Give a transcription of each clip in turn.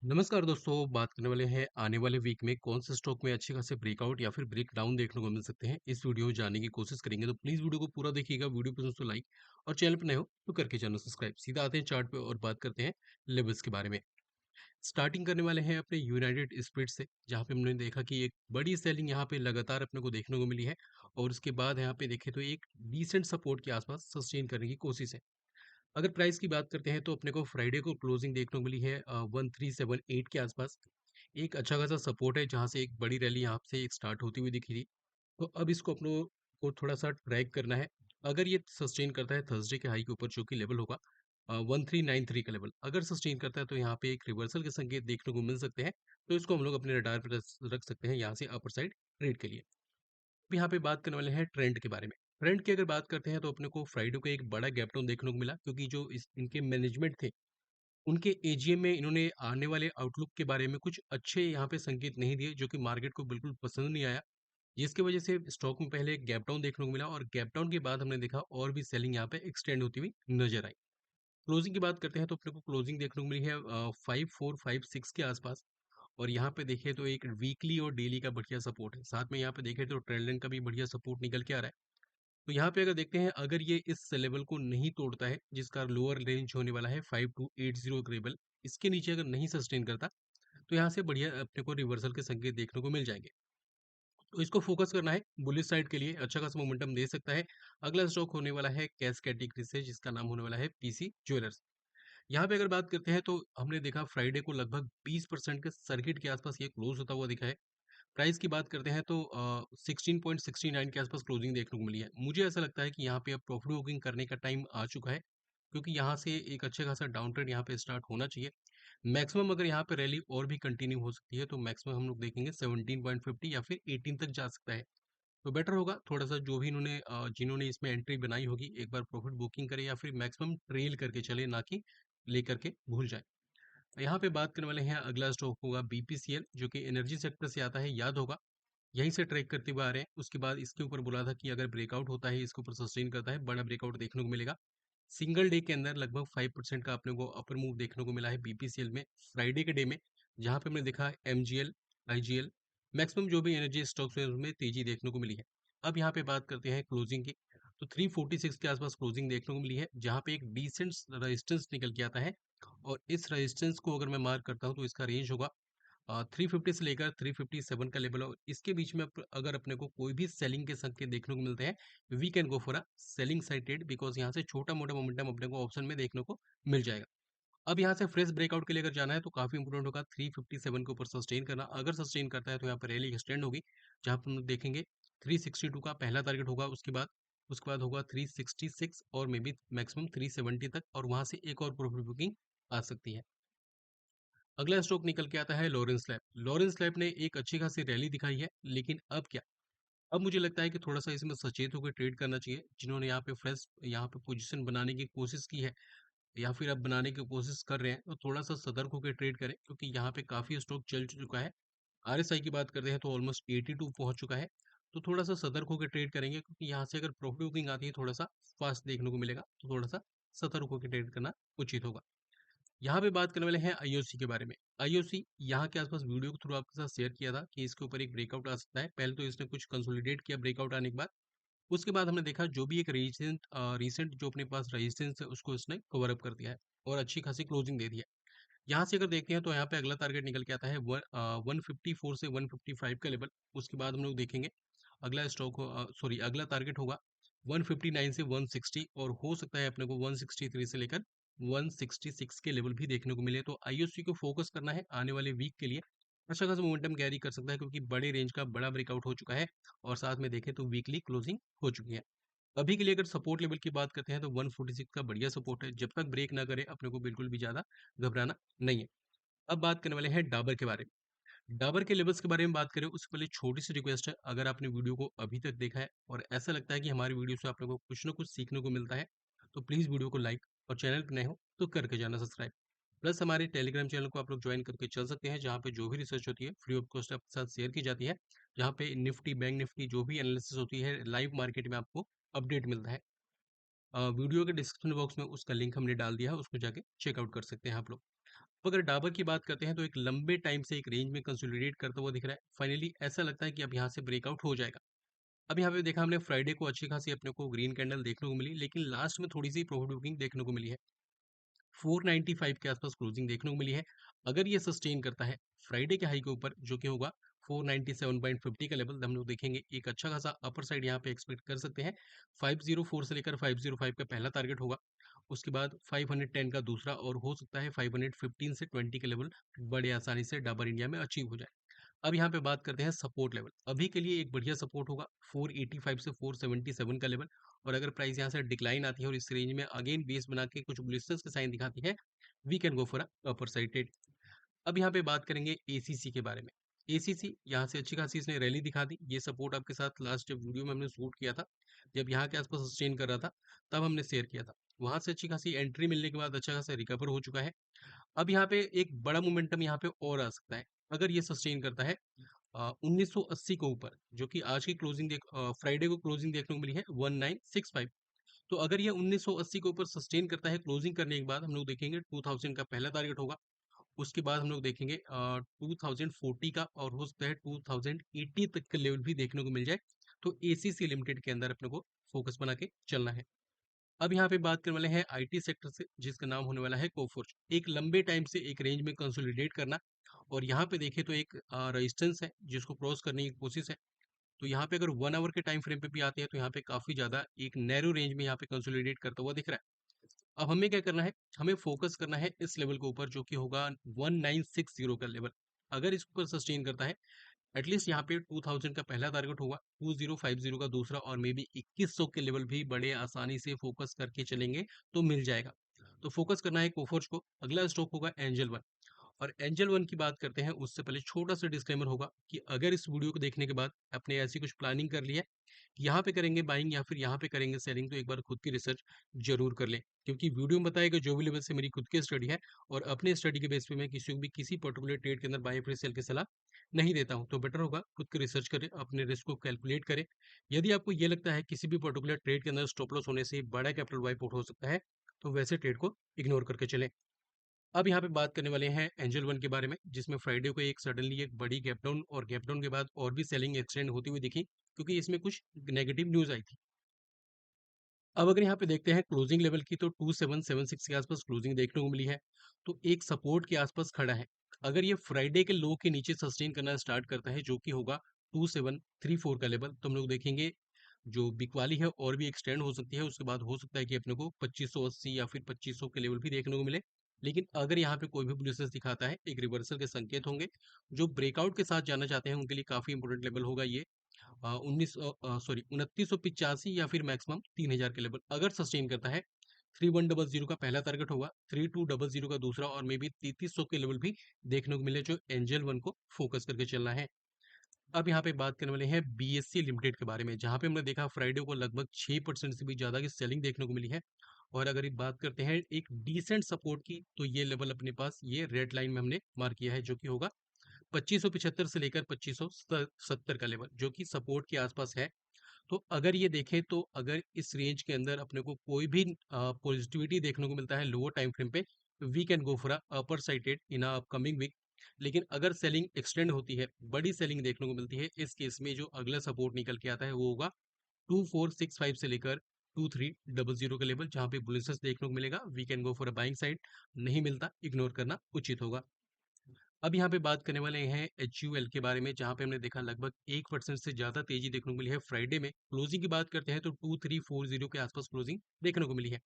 नमस्कार दोस्तों, बात करने वाले हैं आने वाले वीक में कौन से स्टॉक में अच्छे खासे ब्रेकआउट या फिर ब्रेक डाउन देखने को मिल सकते हैं। इस वीडियो में जानने की कोशिश करेंगे, तो प्लीज वीडियो को पूरा देखिएगा। वीडियो पसंद तो लाइक और चैनल पर नए हो तो करके चैनल सब्सक्राइब। सीधा आते हैं चार्ट पे और बात करते हैं लेवल्स के बारे में। स्टार्टिंग करने वाले हैं अपने यूनाइटेड स्पिरिट से, जहाँ पे हमने देखा कि एक बड़ी सेलिंग यहाँ पे लगातार अपने को देखने को मिली है। और उसके बाद यहाँ पे देखें तो एक डिसेंट सपोर्ट के आसपास सस्टेन करने की कोशिश है। अगर प्राइस की बात करते हैं तो अपने को फ्राइडे को क्लोजिंग देखने को मिली है 1378 के आसपास। एक अच्छा खासा सपोर्ट है जहां से एक बड़ी रैली यहाँ से एक स्टार्ट होती हुई दिखी थी। तो अब इसको अपनों को थोड़ा सा ट्रैक करना है। अगर ये सस्टेन करता है थर्सडे के हाई के ऊपर, जो कि लेवल होगा 1393 का लेवल, अगर सस्टेन करता है तो यहाँ पे एक रिवर्सल के संकेत देखने को मिल सकते हैं। तो इसको हम लोग अपने रडार पर रख सकते हैं यहाँ से अपर साइड ट्रेड के लिए। अब यहाँ पे बात करने वाले हैं ट्रेंड के बारे में। ट्रेंड की अगर बात करते हैं तो अपने को फ्राइडे को एक बड़ा गैप डाउन देखने को मिला, क्योंकि जो इनके मैनेजमेंट थे उनके एजीएम में इन्होंने आने वाले आउटलुक के बारे में कुछ अच्छे यहाँ पे संकेत नहीं दिए, जो कि मार्केट को बिल्कुल पसंद नहीं आया। जिसकी वजह से स्टॉक में पहले एक गैप डाउन देखने को मिला और गैप डाउन के बाद हमने देखा और भी सेलिंग यहाँ पे एक्सटेंड होती हुई नजर आई। क्लोजिंग की बात करते हैं तो अपने को क्लोजिंग देखने को मिली है 5456 के आसपास। और यहाँ पे देखें तो एक वीकली और डेली का बढ़िया सपोर्ट है, साथ में यहाँ पे देखें तो ट्रेंड लाइन का भी बढ़िया सपोर्ट निकल के आ रहा है। तो यहाँ पे अगर देखते हैं, अगर ये इस लेवल को नहीं तोड़ता है, जिसका लोअर रेंज होने वाला है 5280 का लेवल, इसके नीचे अगर नहीं सस्टेन करता, तो यहाँ से बढ़िया अपने को रिवर्सल के संकेत देखने को मिल जाएंगे। तो इसको फोकस करना है बुलिश साइड के लिए, अच्छा खासा मोमेंटम दे सकता है। अगला स्टॉक होने वाला है कैश कैटेगरी से, जिसका नाम होने वाला है पीसी ज्वेलर्स। यहाँ पे अगर बात करते हैं तो हमने देखा फ्राइडे को लगभग 20% के सर्किट के आसपास ये क्लोज होता हुआ दिखा है। प्राइस की बात करते हैं तो 16.69 के आसपास क्लोजिंग देखने को मिली है। मुझे ऐसा लगता है कि यहाँ पे अब प्रॉफिट बुकिंग करने का टाइम आ चुका है, क्योंकि यहाँ से एक अच्छा खासा डाउन ट्रेंड यहाँ पे स्टार्ट होना चाहिए। मैक्सिमम अगर यहाँ पे रैली और भी कंटिन्यू हो सकती है तो मैक्सिमम हम लोग देखेंगे 17.50 या फिर 18 तक जा सकता है। तो बेटर होगा थोड़ा सा, जो भी इन्होंने जिन्होंने इसमें एंट्री बनाई होगी, एक बार प्रॉफिट बुकिंग करे या फिर मैक्सिमम ट्रेल करके चले, ना कि लेकर के भूल जाए। यहाँ पे बात करने वाले हैं, अगला स्टॉक होगा बीपीसीएल, जो कि एनर्जी सेक्टर से आता है, याद होगा। यहीं से ट्रैक करते हुए आ रहे हैं। उसके बाद इसके ऊपर बोला था कि अगर ब्रेकआउट होता है, इसके ऊपर सस्टेन करता है, बड़ा ब्रेकआउट देखने को मिलेगा। सिंगल डे के अंदर लगभग 5% का अपने को अपर मूव देखने को मिला है बीपीसीएल में, फ्राइडे के डे में। जहां पे हमने देखा एमजीएल, आईजीएल, मैक्सिमम जो भी एनर्जी स्टॉक्स है उसमें तेजी देखने को मिली है। अब यहाँ पे बात करते हैं क्लोजिंग की। तो 346 के आसपास क्लोजिंग देखने को मिली है, जहाँ पे एक डिसेंट रेजिस्टेंस निकल के आता है। और इस रेजिस्टेंस को अगर मैं मार्क करता हूँ तो इसका रेंज होगा 350 से लेकर 357 का लेवल हो, इसके बीच में अगर अपने को कोई भी सेलिंग के संकेत देखने को मिलते हैं, we can go for a selling side trade, because यहाँ से छोटा मोटा मोमेंटम अपने को ऑप्शन में देखने को मिल जाएगा। अब यहाँ से फ्रेश ब्रेकआउट के लिए अगर जाना है तो काफी इंपोर्टेंट होगा 357 के ऊपर सस्टेन करना। अगर सस्टेन करता है तो यहाँ पर रैली एक्सटेंड होगी, जहाँ पर हम लोग देखेंगे 362 का पहला टारगेट होगा। उसके बाद होगा 366 और मे बी मैक्सिमम 370 तक, और वहां से एक और प्रॉफिट बुकिंग आ सकती है। अगला स्टॉक निकल के आता है लॉरेंस लैब। लॉरेंस लैब ने एक अच्छी खासी रैली दिखाई है, लेकिन अब क्या? अब मुझे लगता है कि थोड़ा सा इसमें सचेत होकर ट्रेड करना चाहिए। जिन्होंने यहाँ पे फ्रेश यहाँ पे पोजीशन बनाने की कोशिश की है या फिर अब बनाने की कोशिश कर रहे हैं, तो थोड़ा सा सतर्क होकर ट्रेड करें, क्योंकि यहाँ पे काफी स्टॉक चल चुका है। आरएसआई की बात करते हैं तो ऑलमोस्ट 82 पहुंच चुका है। तो थोड़ा सा सतर्क होकर ट्रेड करेंगे, क्योंकि यहाँ से अगर प्रॉफिट बुकिंग आती है थोड़ा सा फास्ट देखने को मिलेगा, तो थोड़ा सा सतर्क होकर ट्रेड करना उचित होगा। यहाँ पे बात करने वाले हैं आईओसी के बारे में। आईओसी यहाँ के आसपास वीडियो के थ्रू आपके साथ शेयर किया था कि इसके ऊपर एक ब्रेकआउट आ सकता है। पहले तो इसने कुछ कंसोलिडेट किया ब्रेकआउट आने के बाद। उसके बाद हमने देखा जो भी एक रीसेंट जो अपने पास रेजिस्टेंस है उसको इसने कवर अप कर दिया है और अच्छी खासी क्लोजिंग दे दी है। यहाँ से अगर देखते हैं तो यहाँ पे अगला टारगेट निकल के आता है 154 से 155 का लेवल। उसके बाद हम लोग देखेंगे अगला स्टॉक सॉरी अगला टारगेट होगा 159 से 160, और हो सकता है अपने को 163 से लेकर 166 के लेवल भी देखने को मिले। तो आईओसी को फोकस करना है आने वाले वीक के लिए। अच्छा खासा मोमेंटम कैरी कर सकता है, क्योंकि बड़े रेंज का बड़ा ब्रेकआउट हो चुका है और साथ में देखें तो वीकली क्लोजिंग हो चुकी है। अभी के लिए अगर सपोर्ट लेवल की बात करते हैं तो 146 का बढ़िया सपोर्ट है। जब तक ब्रेक ना करे अपने को बिल्कुल भी ज्यादा घबराना नहीं है। अब बात करने वाले हैं डाबर के बारे में। डाबर के लेवल्स के बारे में बात करें उससे पहले छोटी सी रिक्वेस्ट है, अगर आपने वीडियो को अभी तक देखा है और ऐसा लगता है कि हमारी वीडियो से आप लोगों को कुछ ना कुछ सीखने को मिलता है, तो प्लीज़ वीडियो को लाइक और चैनल पर नए हो तो करके जाना सब्सक्राइब। प्लस हमारे टेलीग्राम चैनल को आप लोग ज्वाइन करके चल सकते हैं, जहाँ पे जो भी रिसर्च होती है फ्री ऑफ कॉस्ट आपके साथ शेयर की जाती है। जहाँ पे निफ्टी, बैंक निफ्टी जो भी एनालिसिस होती है लाइव मार्केट में आपको अपडेट मिलता है। वीडियो के डिस्क्रिप्शन बॉक्स में उसका लिंक हमने डाल दिया है, उसको जाके चेकआउट कर सकते हैं आप लोग। तो अगर डाबर की बात करते हैं तो एक लंबे टाइम से एक रेंज में कंसोलिडेट करता हुआ दिख रहा है। फाइनली ऐसा लगता है कि अब यहाँ से ब्रेकआउट हो जाएगा। अब यहाँ पे देखा हमने फ्राइडे को अच्छी खासी अपने को ग्रीन कैंडल देखने को मिली, लेकिन लास्ट में थोड़ी सी प्रॉफिट बुकिंग देखने को मिली है। 495 के आसपास क्लोजिंग देखने को मिली है। अगर ये सस्टेन करता है फ्राइडे के हाई के ऊपर, जो कि होगा 497.50 का लेवल, हम लोग देखेंगे एक अच्छा खासा अपर साइड यहाँ पे एक्सपेक्ट कर सकते हैं। 504 से लेकर 505 का पहला टारगेट होगा, उसके बाद 510 का दूसरा, और हो सकता है 515 से 20 के लेवल बड़े आसानी से डाबर इंडिया में अचीव हो जाए। अब यहाँ पे बात करते हैं सपोर्ट लेवल। अभी के लिए एक बढ़िया सपोर्ट होगा 485 से 477 का लेवल, और अगर प्राइस यहाँ से डिक्लाइन आती है और इस रेंज में अगेन बेस बना के कुछ बुलिशनेस के साइन दिखाती है, we can go for a upper side trade. अब यहाँ पे बात करेंगे एसीसी के बारे में। एसीसी यहाँ से अच्छी खासी इसने रैली दिखा दी। ये सपोर्ट आपके साथ लास्ट जब वीडियो में हमने शूट किया था, जब यहाँ के आसपास सस्टेन कर रहा था, तब हमने शेयर किया था। वहां से अच्छी खासी एंट्री मिलने के बाद अच्छा खासा रिकवर हो चुका है। अब यहाँ पे एक बड़ा मोमेंटम यहाँ पे और आ सकता है अगर ये सस्टेन करता है 1980 के ऊपर, जो कि आज की क्लोजिंग फ्राइडे को क्लोजिंग देखने को मिली है 1965। तो अगर ये 1980 के ऊपर सस्टेन करता है, क्लोजिंग करने के बाद हम लोग देखेंगे 2000 का पहला टारगेट होगा। उसके बाद हम लोग देखेंगे 2040 का, और हो सकता है 2080 तक का लेवल भी देखने को मिल जाए। तो एसीसी लिमिटेड के अंदर अपने को फोकस बना के चलना है। अब यहाँ पे बात करने वाले हैं आईटी सेक्टर से, जिसका नाम होने वाला है कोफोर्ज। एक लंबे टाइम से एक रेंज में कंसोलिडेट करना, और यहाँ पे देखें तो एक रेजिस्टेंस है जिसको क्रॉस करने की कोशिश है। तो यहाँ पे अगर 1 आवर के टाइम फ्रेम पे भी आते हैं तो यहाँ पे काफी ज्यादा एक नैरो रेंज में यहाँ पे कंसोलिडेट करता हुआ दिख रहा है। अब हमें क्या करना है, हमें फोकस करना है इस लेवल के ऊपर, जो कि होगा 1960 का लेवल। अगर इसके ऊपर सस्टेन करता है, एटलीस्ट यहाँ पे 2000 का पहला टारगेट होगा, 2050 का दूसरा, और मे बी 2100 के लेवल भी बड़े आसानी से फोकस करके चलेंगे तो मिल जाएगा। तो फोकस करना है कोफोर्ज को। अगला स्टॉक होगा एंजल वन। और एंजल वन की बात करते हैं उससे पहले छोटा सा डिस्क्लेमर होगा कि अगर इस वीडियो को देखने के बाद आपने ऐसी कुछ प्लानिंग कर ली है, यहाँ पे करेंगे बाइंग या फिर यहाँ पे करेंगे सेलिंग, तो एक बार खुद की रिसर्च जरूर कर लें, क्योंकि वीडियो में बताएगा जो भी लेवल से मेरी खुद की स्टडी है, और अपने स्टडी के बेस पे मैं किसी को भी किसी पर्टिकुलर ट्रेड के अंदर बाय फिर सेल की सलाह नहीं देता हूँ। तो बेटर होगा खुद की रिसर्च करें, अपने रिस्क को कैलकुलेट करें। यदि आपको ये लगता है किसी भी पर्टिकुलर ट्रेड के अंदर स्टॉप लॉस होने से बड़ा कैपिटल वाइप आउट हो सकता है, तो वैसे ट्रेड को इग्नोर करके चलें। अब यहाँ पे बात करने वाले हैं एंजल वन के बारे में, जिसमें फ्राइडे को एक सडनली एक बड़ी गैप डाउन, और गैप डाउन के बाद और भी सेलिंग एक्सटेंड होती हुई दिखी, क्योंकि इसमें कुछ नेगेटिव न्यूज आई थी। अब अगर यहाँ पे देखते हैं क्लोजिंग लेवल की, तो 2776 के आसपास क्लोजिंग देखने को मिली है। तो एक सपोर्ट के आसपास खड़ा है। अगर ये फ्राइडे के लो के नीचे सस्टेन करना स्टार्ट करता है, जो कि होगा 2734 का लेवल, तो हम लोग देखेंगे जो बिकवाली है और भी एक्सटेंड हो सकती है। उसके बाद हो सकता है कि अपने को 2580 या फिर 2500 के लेवल भी देखने को मिले। लेकिन अगर यहाँ पे कोई भी बुलिशनेस दिखाता है, एक रिवर्सल के संकेत होंगे। जो ब्रेकआउट के साथ जाना चाहते हैं उनके लिए काफी इंपॉर्टेंट लेवल होगा ये 2985 या फिर मैक्सिमम 3000 के लेवल। अगर सस्टेन करता है, 3100 का पहला टारगेट होगा, 3200 का दूसरा, और मे बी 3300 के लेवल भी देखने को मिले, जो एंजल वन को फोकस करके चलना है। अब यहाँ पे बात करने वाले हैं बीएससी लिमिटेड के बारे में, जहाँ पे हमने देखा फ्राइडे को लगभग 6% से भी ज्यादा की सेलिंग देखने को मिली है। और अगर एक बात करते हैं एक डिसेंट सपोर्ट की, तो ये लेवल अपने पास ये रेड लाइन में हमने मार्क किया है, जो कि होगा 2575 से लेकर 2570 का लेवल, जो कि सपोर्ट के आसपास है। तो अगर ये देखें, तो अगर इस रेंज के अंदर अपने को कोई भी पॉजिटिविटी देखने को मिलता है लोअर टाइम फ्रेम पे, we can go for upper sided in upcoming week. लेकिन अगर सेलिंग एक्सटेंड होती है, बड़ी सेलिंग देखने को मिलती है, इस केस में जो अगला सपोर्ट निकल के आता है वो होगा 2465 से लेकर 2300 का लेवल, जहाँ पे बुलिशनेस देखने को मिलेगा। We can go for a buying side. नहीं मिलता, इग्नोर करना उचित होगा। अब यहाँ पे बात करने वाले हैं HUL के बारे में, जहाँ पे हमने देखा लगभग 1% से ज्यादा तेजी देखने को मिली है फ्राइडे में। क्लोजिंग की बात करते हैं तो 2340 के आसपास क्लोजिंग देखने को मिली है।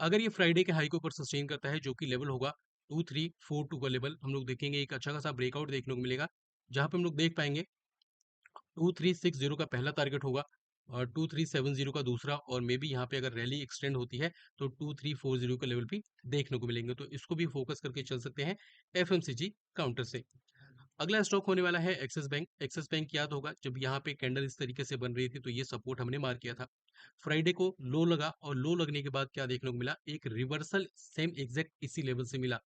अगर ये फ्राइडे के हाई को ऊपर सस्टेन करता है, जो कि लेवल होगा 2342 का लेवल, हम लोग देखेंगे एक अच्छा खासा ब्रेकआउट देखने को मिलेगा, जहाँ पे हम लोग देख पाएंगे 2360 का पहला टारगेट होगा, और 2370 का दूसरा, और मे बी यहाँ पे अगर रैली एक्सटेंड होती है तो 2340 का लेवल भी देखने को मिलेंगे। तो इसको भी फोकस करके चल सकते हैं FMCG काउंटर से। अगला स्टॉक होने वाला है एक्सिस बैंक। एक्सिस बैंक याद होगा, जब यहाँ पे कैंडल इस तरीके से बन रही थी तो ये सपोर्ट हमने मार्क किया था। फ्राइडे को लो लगा, और लो लगने के बाद क्या देखने को मिला, एक रिवर्सल सेम एग्जैक्ट इसी लेवल से मिला।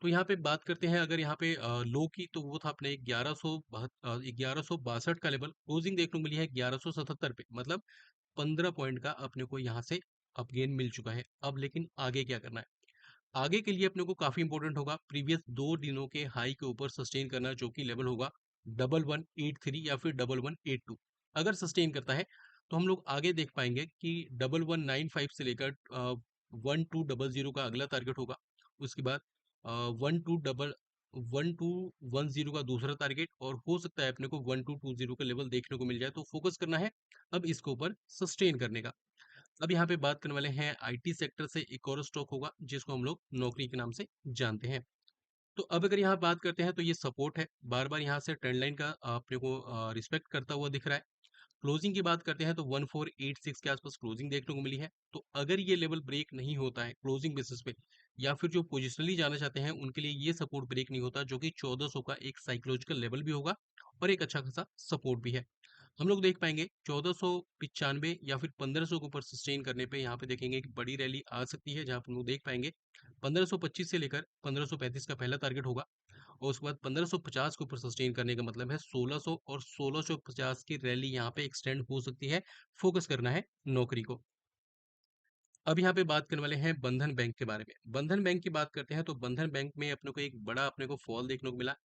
तो यहाँ पे बात करते हैं अगर यहाँ पे लो की, तो वो था अपने 1162 का लेवल। क्लोजिंग देखने को मिली है 1177 पे, मतलब 15 पॉइंट का अपने को यहाँ से अप गेन मिल चुका है। अब लेकिन आगे क्या करना है, आगे के लिए अपने को काफी इंपॉर्टेंट होगा प्रीवियस 2 दिनों के हाई के ऊपर सस्टेन करना, जो कि लेवल होगा 1183 या फिर 1182। अगर सस्टेन करता है तो हम लोग आगे देख पाएंगे कि 1195 से लेकर 1200 का अगला टारगेट होगा। उसके बाद 1210 का दूसरा टारगेट, और हो सकता है अपने को 1220 का लेवल देखने को मिल जाए। तो फोकस करना है अब इसके ऊपर सस्टेन करने का। अब यहाँ पे बात करने वाले हैं आईटी सेक्टर से, एक और स्टॉक होगा जिसको हम लोग नौकरी के नाम से जानते हैं। तो अब अगर यहाँ बात करते हैं तो ये सपोर्ट है, बार बार यहाँ से ट्रेंड लाइन का अपने को रिस्पेक्ट करता हुआ दिख रहा है। क्लोजिंग की बात करते हैं तो 1486 के आसपास क्लोजिंग देखने को मिली है। तो अगर ये लेवल ब्रेक नहीं होता है क्लोजिंग बेसिस पे, या फिर जो पोजिशनली जाना चाहते हैं उनके लिए ये सपोर्ट ब्रेक नहीं होता, जो कि 1400 का एक साइकोलॉजिकल लेवल भी होगा और एक अच्छा खासा सपोर्ट भी है। हम लोग देख पाएंगे 1495 या फिर 1500 के ऊपर सस्टेन करने पे यहाँ पे देखेंगे एक बड़ी रैली आ सकती है, जहाँ पे हम लोग देख पाएंगे 1525 से लेकर 1535 का पहला टारगेट होगा, और उसके बाद 1550 के ऊपर सस्टेन करने का मतलब है 1600 और 1650 की रैली यहाँ पे एक्सटेंड हो सकती है। फोकस करना है नौकरी को। अब यहाँ पे बात करने वाले हैं बंधन बैंक के बारे में। बंधन बैंक की बात करते हैं तो बंधन बैंक में अपने को एक बड़ा अपने को फॉल देखने को मिला।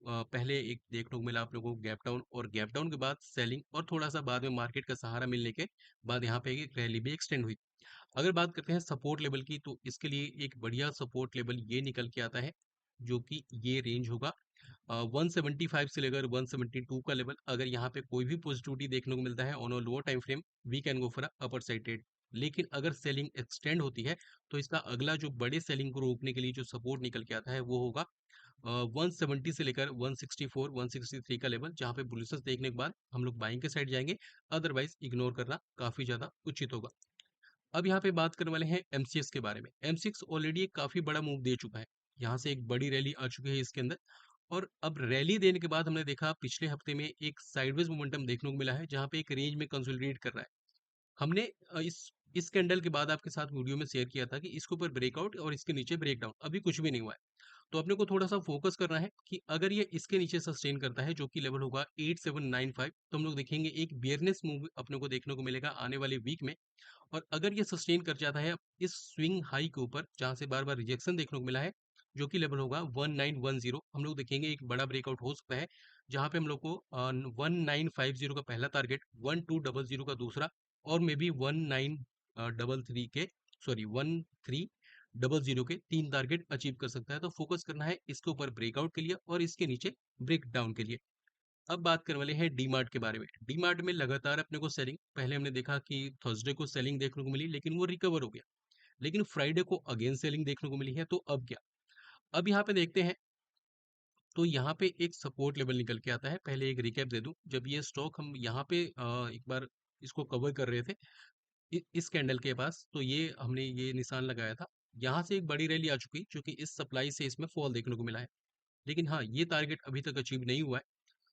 पहले एक देखने को मिला आप लोगों को गैप डाउन, और गैप डाउन के बाद सेलिंग, और थोड़ा सा बाद में मार्केट का सहारा मिलने के बाद यहाँ पे एक रैली भी एक्सटेंड हुई। अगर बात करते हैं सपोर्ट लेवल की, तो इसके लिए एक बढ़िया सपोर्ट लेवल ये निकल के आता है, जो कि ये रेंज होगा 175 से लेकर 172 का लेवल। अगर यहाँ पे कोई भी पॉजिटिविटी देखने को मिलता है on a lower time frame, we can go for upper side trade. लेकिन अगर सेलिंग एक्सटेंड होती है तो इसका अगला जो बड़े सेलिंग को रोकने के लिए जो सपोर्ट निकल के आता है वो होगा 170 से लेकर 164 163 का लेवल, जहाँ पे बुलिशेस देखने के बाद हम लोग बाइंग के साइड जाएंगे। अदरवाइज इग्नोर करना काफी ज्यादा उचित होगा। अब यहाँ पे बात करने वाले हैं एमसीएक्स के बारे में। एमसीएक्स ऑलरेडी एक काफी बड़ा मूव दे चुका है, यहाँ से एक बड़ी रैली आ चुकी है इसके अंदर। और अब रैली देने के बाद हमने देखा पिछले हफ्ते में एक साइडवेज मोमेंटम देखने को मिला है, जहाँ पे एक रेंज में कंसोलिडेट कर रहा है। हमने इस कैंडल के बाद आपके साथ वीडियो में शेयर किया था कि इसके ऊपर ब्रेकआउट और इसके नीचे ब्रेकडाउन, अभी कुछ भी नहीं हुआ है। तो अपने को थोड़ा सा फोकस करना है कि अगर ये इसके नीचे सस्टेन करता है, जो कि लेवल होगा 8795, तो हम लोग देखेंगे एक बियरनेस मूव अपने को देखने को मिलेगा आने वाले वीक में। और अगर ये सस्टेन कर जाता है इस स्विंग हाई के ऊपर, जहां से बार बार रिजेक्शन देखने को मिला है, जो कि लेवल होगा 1910, हम लोग देखेंगे एक बड़ा ब्रेकआउट हो सकता है, जहां पे हम लोग को 1950 का पहला टारगेट, 1200 का दूसरा, और मे बी 1933 के, सॉरी 1300 के तीन टारगेट अचीव कर सकता है। तो फोकस करना है इसके ऊपर ब्रेकआउट के लिए और इसके नीचे ब्रेक डाउन के लिए। अब बात करने वाले हैं डीमार्ट के बारे में। डीमार्ट में लगातार अपने को सेलिंग, पहले हमने देखा कि थर्सडे को सेलिंग देखने को मिली लेकिन वो रिकवर हो गया, लेकिन फ्राइडे को अगेन सेलिंग देखने को मिली है। तो अब क्या, अब यहाँ पे देखते हैं। तो यहाँ पे एक सपोर्ट लेवल निकल के आता है। पहले एक रिकैप दे दूं, जब ये स्टॉक हम यहाँ पे एक बार इसको कवर कर रहे थे इस कैंडल के पास, तो ये हमने ये निशान लगाया था। यहाँ से एक बड़ी रैली आ चुकी, क्योंकि इस सप्लाई से इसमें फॉल देखने को मिला है। लेकिन हाँ, ये टारगेट अभी तक अचीव नहीं हुआ है।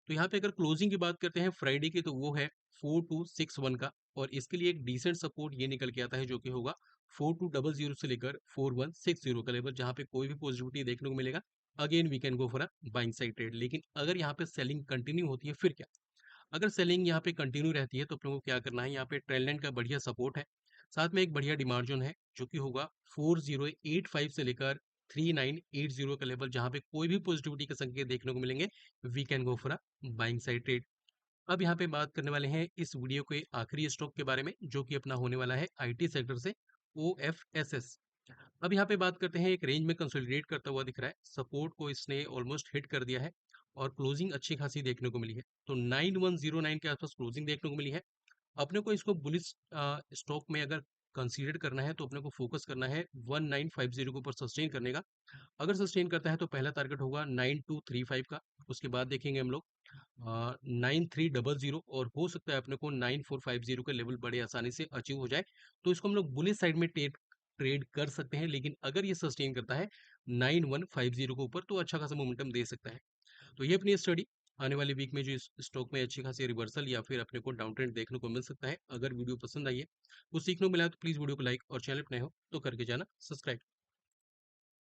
तो यहाँ पे अगर क्लोजिंग की बात करते हैं फ्राइडे की, तो वो है 4261 का, और इसके लिए एक डिसेंट सपोर्ट ये निकल के आता है, जो कि होगा 4200 से लेकर 4160 का लेवल, जहाँ पे कोई भी पॉजिटिविटी देखने को मिलेगा। Again we can go for a buying side trade. लेकिन अगर यहाँ पे सेलिंग कंटिन्यू होती है फिर क्या, अगर सेलिंग यहाँ पे कंटिन्यू रहती है तो अपने को क्या करना है, यहाँ पे ट्रेंड लाइन का बढ़िया सपोर्ट है, साथ में एक बढ़िया डिमांड जोन है, जो कि होगा 4085 से लेकर 3980 का लेवल, जहाँ पे कोई भी पॉजिटिविटी के संकेत देखने को मिलेंगे, we can go for a buying side trade. अब यहाँ पे बात करने वाले हैं इस वीडियो के आखिरी स्टॉक के बारे में, जो कि अपना होने वाला है आईटी सेक्टर से, OFSS। अब यहाँ पे बात करते हैं, एक रेंज में कंसोलिडेट करता हुआ दिख रहा है, सपोर्ट को इसने ऑलमोस्ट हिट कर दिया है, और क्लोजिंग अच्छी खासी देखने को मिली है। तो 9109 के आसपास क्लोजिंग देखने को मिली है। अपने को इसको बुलिश स्टॉक में अगर कंसीडर करना है, तो अपने को फोकस करना है 1950 के ऊपर सस्टेन करने का। अगर सस्टेन करता है तो पहला टारगेट होगा 9235 का, उसके बाद देखेंगे हम लोग 9300, और हो सकता है अपने को 9450 का लेवल बड़े आसानी से अचीव हो जाए। तो इसको हम लोग बुलिश साइड में ट्रेड ट्रेड कर सकते हैं। लेकिन अगर ये सस्टेन करता है 9150 के ऊपर, तो अच्छा खासा मोमेंटम दे सकता है। तो ये अपनी स्टडी, आने वाले वीक में जो इस स्टॉक में अच्छी खासी रिवर्सल या फिर अपने को डाउन ट्रेंड देखने को मिल सकता है। अगर वीडियो पसंद आई है, कुछ सीखने को मिला है, तो प्लीज़ वीडियो को लाइक, और चैनल पर नए हो तो करके जाना सब्सक्राइब।